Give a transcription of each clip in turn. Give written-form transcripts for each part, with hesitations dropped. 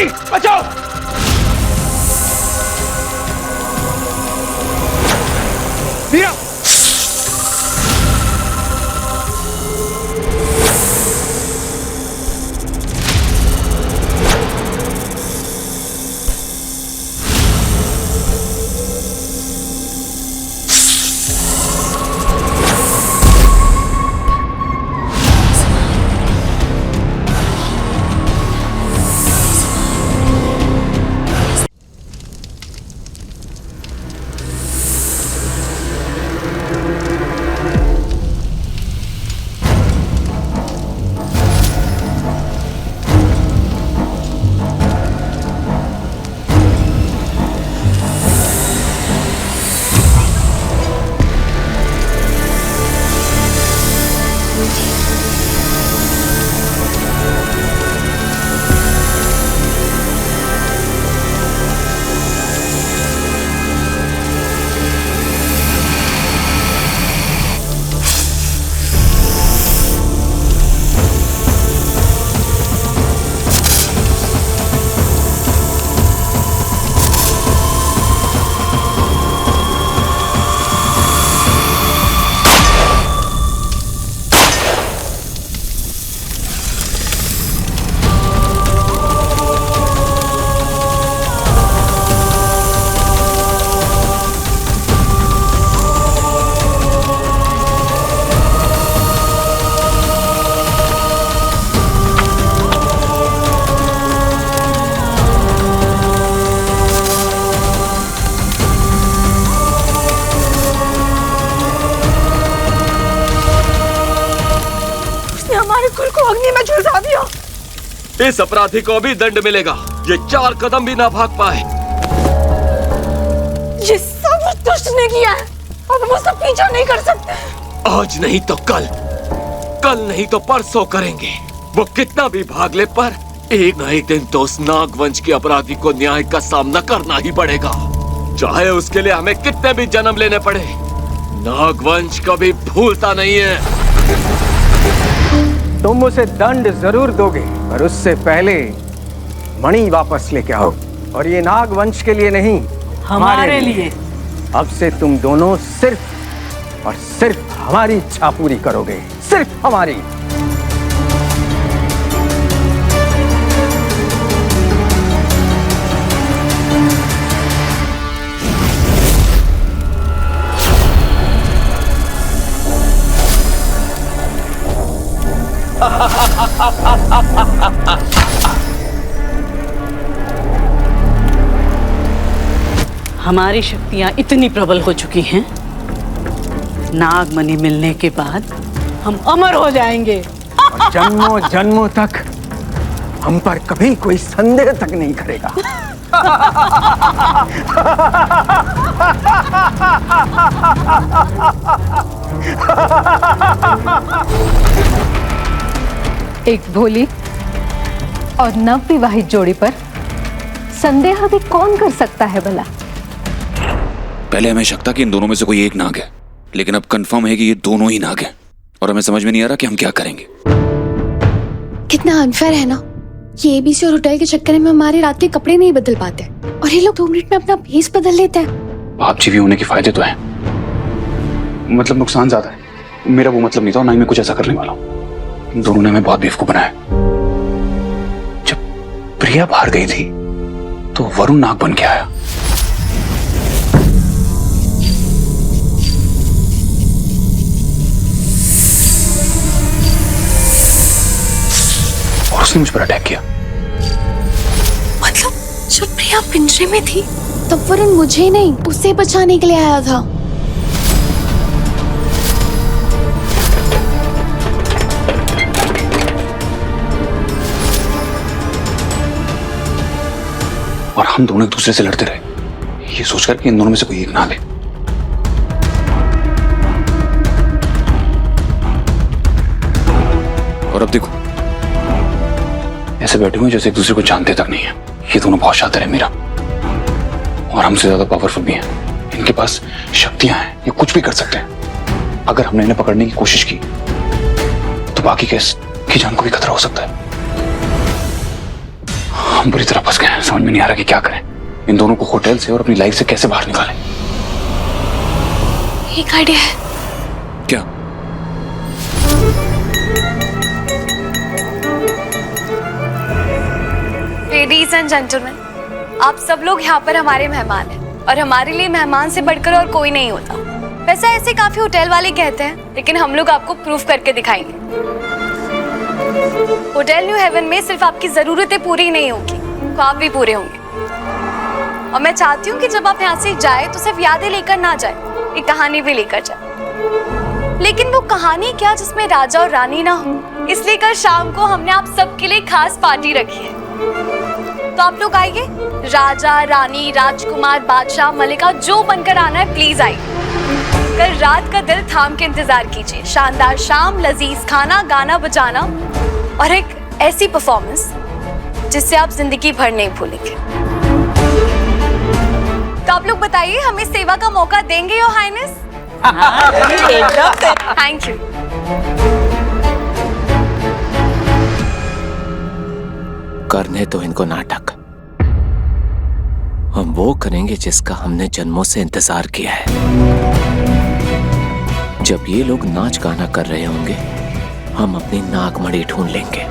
नहीं, बचाओ। मीरा, अग्नि में झुलसा दिया। इस अपराधी को भी दंड मिलेगा। ये 4 कदम भी ना भाग पाए। ये सब उस दुष्ट ने किया है, अब हम उसका पीछा नहीं कर सकते। आज नहीं तो कल, कल नहीं तो परसों करेंगे। वो कितना भी भाग ले, पर एक न एक दिन तो उस नागवंश के अपराधी को न्याय का सामना करना ही पड़ेगा, चाहे उसके लिए हमें कितने भी जन्म लेने पड़े। नागवंश कभी भूलता नहीं है। तुम उसे दंड जरूर दोगे, पर उससे पहले मणि वापस लेके आओ। और ये नागवंश के लिए नहीं, हमारे लिए। अब से तुम दोनों सिर्फ और सिर्फ हमारी इच्छा पूरी करोगे, सिर्फ हमारी। हमारी शक्तियां इतनी प्रबल हो चुकी हैं, नागमणि मिलने के बाद हम अमर हो जाएंगे। जन्मों जन्मों तक हम पर कभी कोई संदेह तक नहीं करेगा। एक भोली और नवविवाहित जोड़ी पर संदेह भी कौन कर सकता है भला? पहले हमें शक था कि इन दोनों में से कोई एक नाग है, लेकिन अब कंफर्म है कि ये दोनों ही नाग हैं और हमें समझ में नहीं आ रहा कि हम क्या करेंगे। कितना अनफेयर है ना, ये एबीसी और होटल के चक्कर में हमारे रात के कपड़े नहीं बदल पाते और ये लोग 2 मिनट में अपना भेस बदल लेते हैं। आप जीवी होने के फायदे तो हैं, मतलब नुकसान ज्यादा है। मेरा वो मतलब नहीं था, ना ही मैं कुछ ऐसा करने वाला हूँ। इन दोनों ने हमें बहुत बेवकूफ बनाया। जब प्रिया बाहर गई थी तो वरुण नाग बन के आया। और उसने मुझ पर अटैक किया। मतलब जब प्रिया पिंजरे में थी तब वरुण मुझे नहीं, उसे बचाने के लिए आया था। और हम दोनों एक दूसरे से लड़ते रहे, ये सोचकर कि इन दोनों में से कोई एक नाग है। और अब देखो, ऐसे बैठे हुए जैसे एक दूसरे को जानते तक नहीं है। ये दोनों बहुत शातिर है मीरा, और हमसे ज्यादा पावरफुल भी हैं। इनके पास शक्तियां हैं, ये कुछ भी कर सकते हैं। अगर हमने इन्हें पकड़ने की कोशिश की तो बाकी केस की जान को भी खतरा हो सकता है। हम बुरी तरह फंस गए हैं। समझ में नहीं आ रहा कि क्या करें। इन दोनों को होटल से और अपनी लाइफ से कैसे बाहर निकालें। एक आइडिया है। क्या? लेडीज एंड जेंटलमैन, आप सब लोग यहाँ पर हमारे मेहमान हैं और हमारे लिए मेहमान से बढ़कर और कोई नहीं होता। वैसे ऐसे काफी होटल वाले कहते हैं, लेकिन हम लोग आपको प्रूफ करके दिखाएंगे। होटल न्यू हेवन में सिर्फ आपकी जरूरतें पूरी नहीं होंगी, ख्वाब भी पूरे होंगे। और मैं चाहती हूँ कि जब आप यहाँ से जाए तो सिर्फ यादें लेकर ना जाए, एक कहानी भी लेकर जाए। लेकिन वो कहानी क्या जिसमें राजा और रानी ना हो। इसलिए कल शाम को हमने आप सबके लिए खास पार्टी रखी है। तो आप लोग आइए, राजा, रानी, राजकुमार, बादशाह, मलिका, जो बनकर आना है प्लीज आइए। कल रात का दिल थाम के इंतजार कीजिए। शानदार शाम, लजीज खाना, गाना बजाना और एक ऐसी परफॉर्मेंस जिससे आप जिंदगी भर नहीं भूलेंगे। तो आप लोग बताइए, हमें सेवा का मौका देंगे योर हाइनेस? Thank you. करने तो इनको नाटक, हम वो करेंगे जिसका हमने जन्मों से इंतजार किया है। जब ये लोग नाच गाना कर रहे होंगे, हम अपनी नागमणि ढूंढ लेंगे।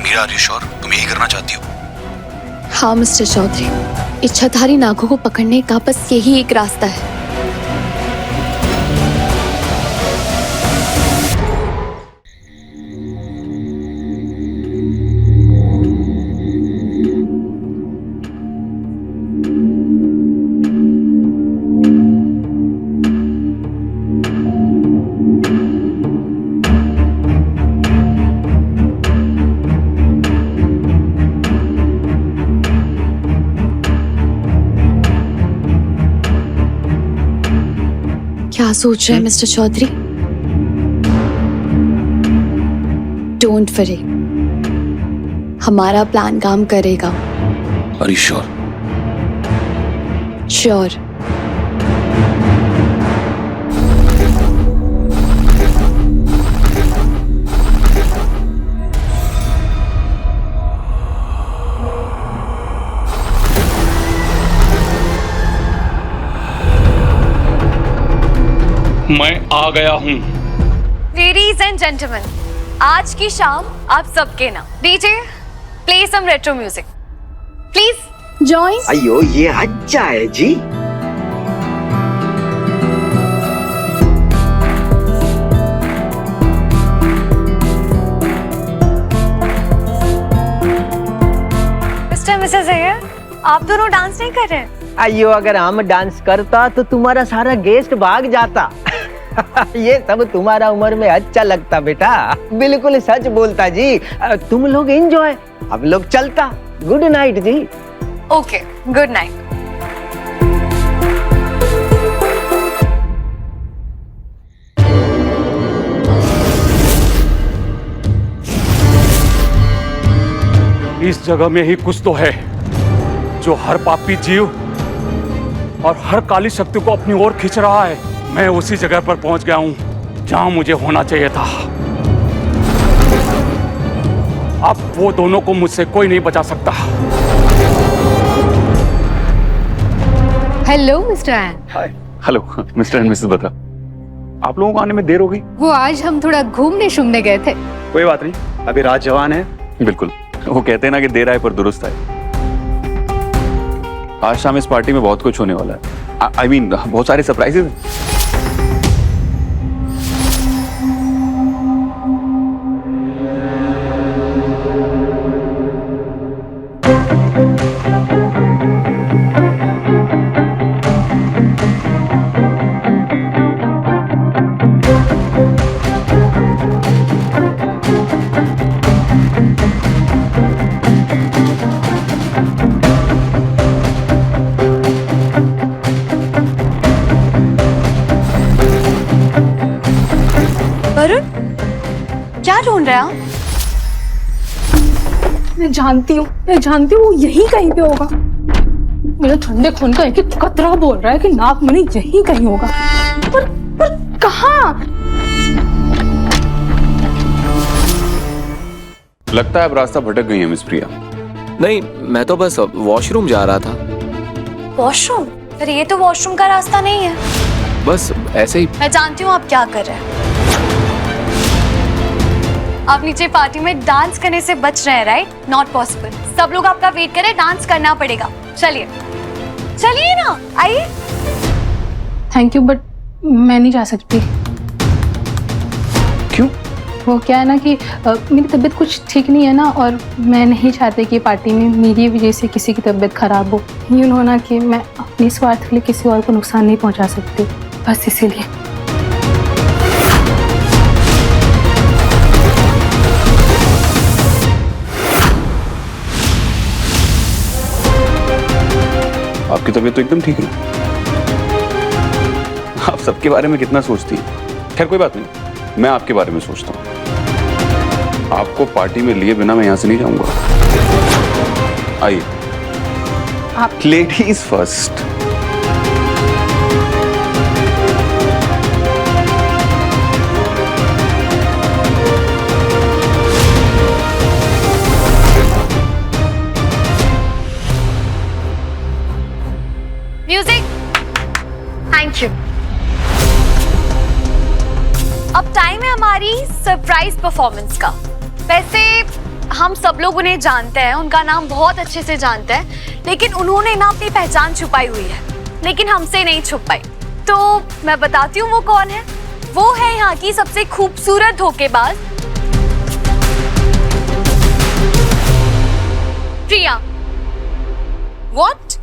मीरा, आर यू श्योर तुम यही करना चाहती हो? हाँ मिस्टर चौधरी, इच्छाधारी नागों को पकड़ने का बस यही एक रास्ता है। क्या सोच रहे हैं मिस्टर चौधरी? डोंट वरी, हमारा प्लान काम करेगा। Are you sure? श्योर। मैं आ गया हूँ। लेडीज एंड जेंटलमैन, आज की शाम आप सबके नाम। DJ play some retro music please. Join. अयो ये अच्छा है जी। मिस्टर मिसेस अय्यर, आप दोनों डांस नहीं कर रहे हैं? अयो अगर हम डांस करता तो तुम्हारा सारा गेस्ट भाग जाता। ये सब तुम्हारा उम्र में अच्छा लगता बेटा। बिल्कुल सच बोलता जी। तुम लोग एंजॉय, हम लोग चलता। Good night ji. Okay, good night. इस जगह में ही कुछ तो है जो हर पापी जीव और हर काली शक्ति को अपनी ओर खींच रहा है। मैं उसी जगह पर पहुंच गया हूं जहां मुझे होना चाहिए था। अब वो दोनों को मुझसे कोई नहीं बचा सकता। Hello Mister N. Hi. Hello Mister and Mrs Batra, आप लोगों को आने में देर हो गई? वो आज हम थोड़ा घूमने शूमने गए थे। कोई बात नहीं, अभी रात जवान है। बिल्कुल, वो कहते हैं ना कि देर आए पर दुरुस्त आए। आज शाम इस पार्टी में बहुत कुछ होने वाला है। आई मीन बहुत सारे सरप्राइजेज हैं। क्या ढूंढ रहे हैं आप? मैं जानती हूँ वो यहीं कहीं पे होगा। मेरे ठंडे खून का एक एक कतरा बोल रहा है कि नागमणि यहीं कहीं होगा। पर कहाँ? लगता है अब रास्ता भटक गई है मिस प्रिया। नहीं, मैं तो बस वॉशरूम जा रहा था। वॉशरूम? पर ये तो वॉशरूम का रास्ता नहीं है। बस ऐसे ही। मैं जानती हूँ आप क्या कर रहे हैं। आप नीचे पार्टी में डांस करने से बच रहे हैं, राइट? Not possible. सब लोग आपका वेट करें, डांस करना पड़ेगा। चलिए चलिए ना, आइए। थैंक यू, बट मैं नहीं जा सकती। क्यों? वो क्या है ना कि मेरी तबीयत कुछ ठीक नहीं है ना, और मैं नहीं चाहती कि पार्टी में मेरी वजह से किसी की तबीयत खराब हो। यूँ हो ना कि मैं अपने स्वार्थ के लिए किसी और को नुकसान नहीं पहुंचा सकती, बस इसीलिए। आपकी तबीयत तो एकदम ठीक है। आप सबके बारे में कितना सोचती हैं। खैर कोई बात नहीं, मैं आपके बारे में सोचता हूँ। आपको पार्टी में लिए बिना मैं यहां से नहीं जाऊंगा। आइए। आप ladies first. Music. Thank you. अब टाइम है हमारी सरप्राइज परफॉर्मेंस का। वैसे हम सब लोग उन्हें जानते हैं, उनका नाम बहुत अच्छे से जानते हैं, लेकिन उन्होंने ना अपनी पहचान छुपाई हुई है, लेकिन हमसे नहीं छुपाई। तो मैं बताती हूँ वो कौन है। वो है यहाँ की सबसे खूबसूरत धोखेबाज प्रिया। What?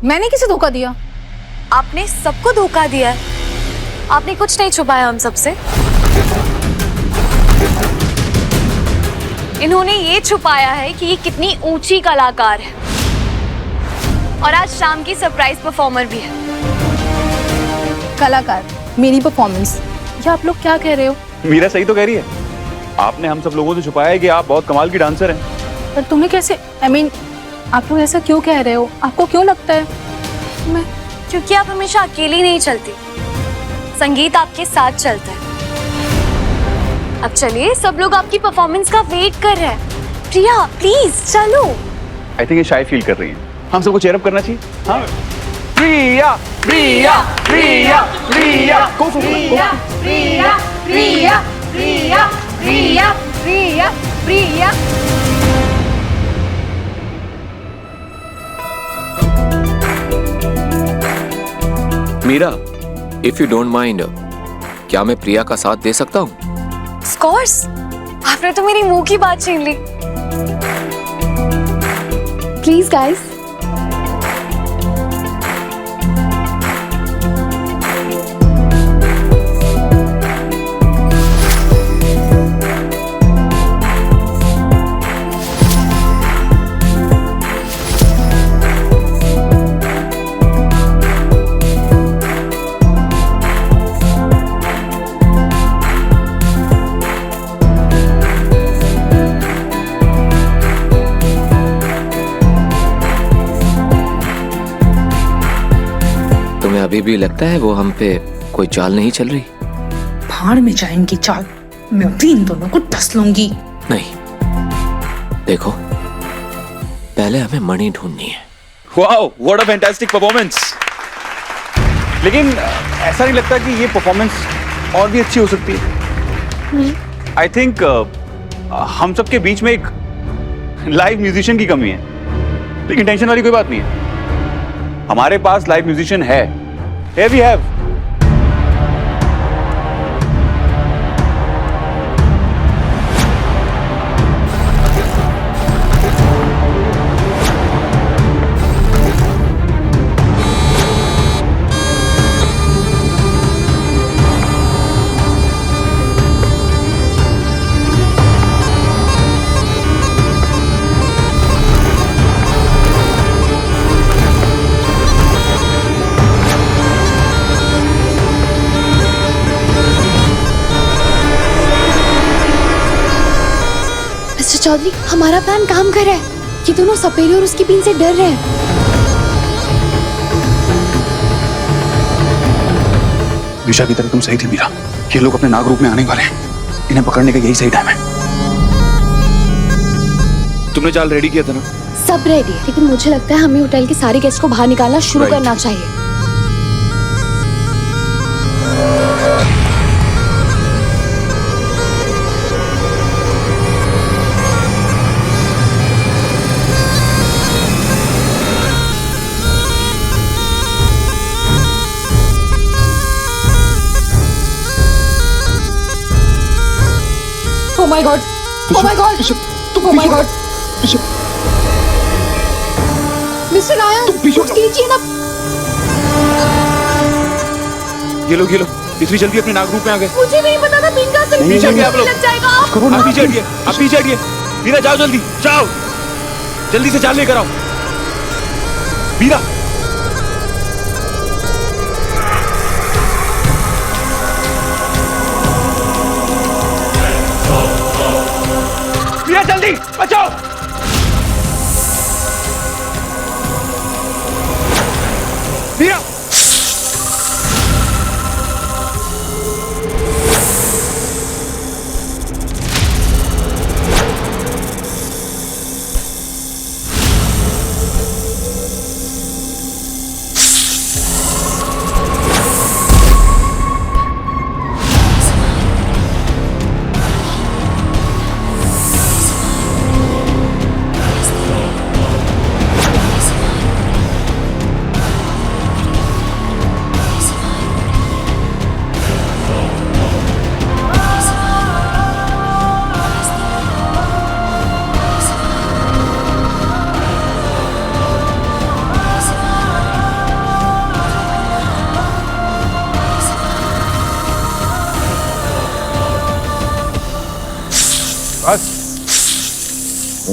मैंने किसे धोखा दिया? आपने सबको धोखा दिया है। आपने कुछ नहीं छुपाया हम सबसे। इन्होंने ये छुपाया है कि ये कितनी ऊंची कलाकार है, और आज शाम की सरप्राइज परफॉर्मर भी है। कलाकार? मेरी परफॉर्मेंस? या आप लोग क्या कह रहे हो? मीरा सही तो कह रही है। आपने हम सब लोगों से छुपाया है कि आप बहुत कमाल की डांसर हैं। पर तुम्हें कैसे, I mean, आप लोग ऐसा क्यों कह रहे हो? आपको क्यों लगता है? मैं क्योंकि आप हमेशा अकेली नहीं चलती, संगीत आपके साथ चलता है। अब चलिए, सब लोग आपकी परफॉर्मेंस का वेट कर रहे हैं। प्रिया प्लीज चलो। आई थिंक ये शाय फील कर रही हैं। हम सबको चेयर अप करना चाहिए। हाँ, Priya Priya Priya Priya go Priya Priya Priya Priya Priya Priya Priya. Meera, if you don't mind, क्या मैं प्रिया का साथ दे सकता हूँ? Of course. आपने तो मेरी मुंह की बात छीन ली। Please guys. तुम्हें अभी भी लगता है वो हम पे कोई चाल नहीं चल रही? भाड़ में जाएंगी चाल, मैं भी इन दोनों को डस लूंगी। नहीं, देखो, पहले हमें मणि ढूंढनी है। Wow, what a fantastic performance. लेकिन ऐसा नहीं लगता कि ये परफॉर्मेंस और भी अच्छी हो सकती है? आई थिंक हम सबके बीच में एक लाइव म्यूजिशियन की कमी है, लेकिन टेंशन वाली कोई बात नहीं है। हमारे पास लाइव म्यूजिशियन है। Here we have। चौधरी, हमारा प्लान काम कर रहा है। ये दोनों सपेरे और उसकी बीन से डर रहे हैं। दिशा की तरह तुम सही थी मीरा। ये लोग अपने नाग रूप में आने वाले हैं। इन्हें पकड़ने का यही सही टाइम है। तुमने चाल रेडी किया था ना? सब रेडी है, लेकिन मुझे लगता है हमें होटल के सारे गेस्ट को बाहर निकालना शुरू Right. करना चाहिए। Oh my God! Oh my God! Oh my God! Mister Ryan, कुछ कीजिए ना। ये लो इतनी जल्दी अपने नागरूप में आ गए। मुझे नहीं पता था बीन का असर पीछे हटिए आप लोग। लग जाएगा। आप पीछे हटिए। मीरा जाओ जल्दी से चाल लेकर आओ। मीरा जल्दी बचाओ। मीरा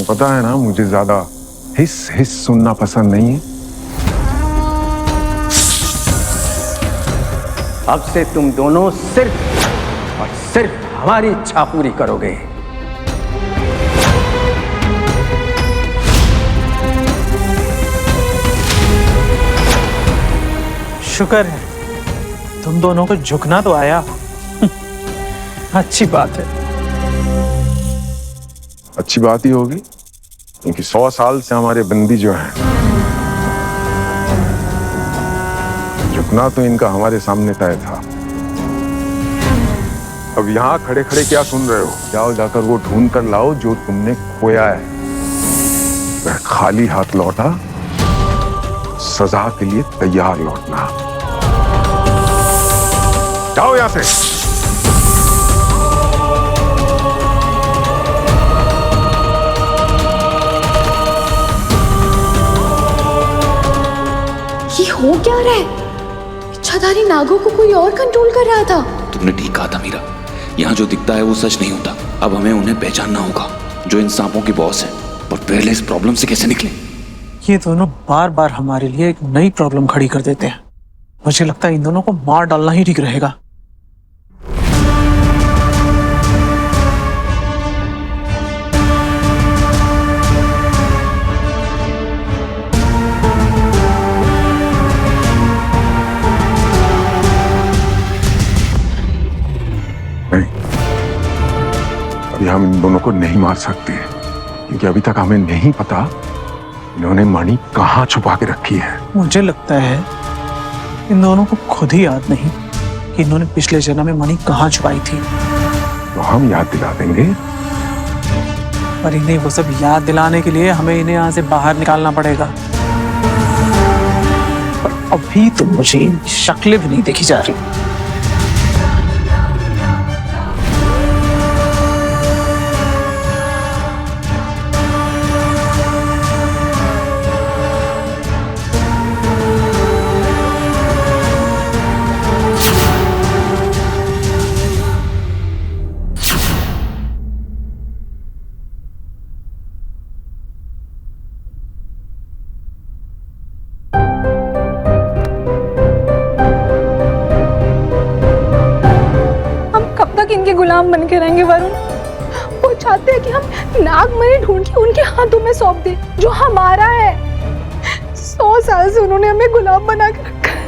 पता है ना, मुझे ज्यादा हिस सुनना पसंद नहीं है। अब से तुम दोनों सिर्फ और सिर्फ हमारी इच्छा पूरी करोगे। शुक्र है तुम दोनों को झुकना तो आया। अच्छी बात है। अच्छी बात ही होगी, क्योंकि 100 साल से हमारे बंदी जो हैं, झुकना तो इनका हमारे सामने तय था। अब यहाँ खड़े खड़े क्या सुन रहे हो? जाओ जाकर वो ढूंढ कर लाओ जो तुमने खोया है। वह खाली हाथ लौटा, सजा के लिए तैयार लौटना। जाओ यहाँ से। ये हो क्या रहा है? इच्छाधारी नागों को कोई और कंट्रोल कर रहा था। तुमने ठीक कहा था मीरा, यहाँ जो दिखता है वो सच नहीं होता। अब हमें उन्हें पहचानना होगा जो इन सांपों की बॉस है, और पहले इस प्रॉब्लम से कैसे निकले। ये दोनों बार बार हमारे लिए एक नई प्रॉब्लम खड़ी कर देते हैं। मुझे लगता है इन दोनों को मार डालना ही ठीक रहेगा। अभी हम इन दोनों को नहीं मार सकते, क्योंकि अभी तक हमें नहीं पता इन्होंने मणि कहाँ छुपा के रखी है। मुझे लगता है इन दोनों को खुद ही याद नहीं कि इन्होंने पिछले जन्म में मणि कहाँ छुपाई थी। तो हम याद दिला देंगे। पर इन्हें वो सब याद दिलाने के लिए हमें इन्हें यहाँ से बाहर निकालना पड़ेगा। पर अभी तो मुझे शक्लें भी नहीं देखी जा रही। इनके गुलाम बन के रहेंगे वरुण। वो चाहते हैं कि हम नागमणि ढूंढ के उनके हाथों में सौंप दें, जो हमारा है। 100 साल से उन्होंने हमें गुलाम बना के रखा है।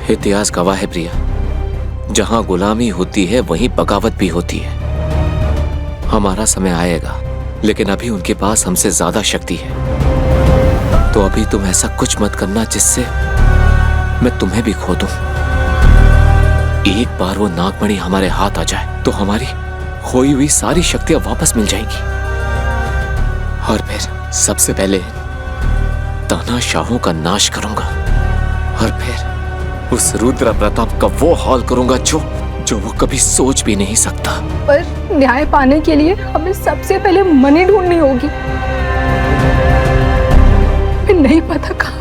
इतिहास गवाह है प्रिया, जहां गुलामी होती है वहीं बगावत भी होती है। हमारा समय आएगा, लेकिन अभी उनके पास हमसे ज्यादा शक्ति है। तो अभी तुम ऐसा कुछ मत करना जिससे मैं तुम्हें भी खो दूं। एक बार वो नागमणि हमारे हाथ आ जाए तो हमारी खोई हुई सारी शक्तियां वापस मिल जाएंगी। और फिर सबसे पहले तानाशाहों का नाश करूंगा और फिर उस रुद्र प्रताप का वो हाल करूंगा जो वो कभी सोच भी नहीं सकता। पर न्याय पाने के लिए हमें सबसे पहले मणि ढूंढनी होगी। नहीं पता कहाँ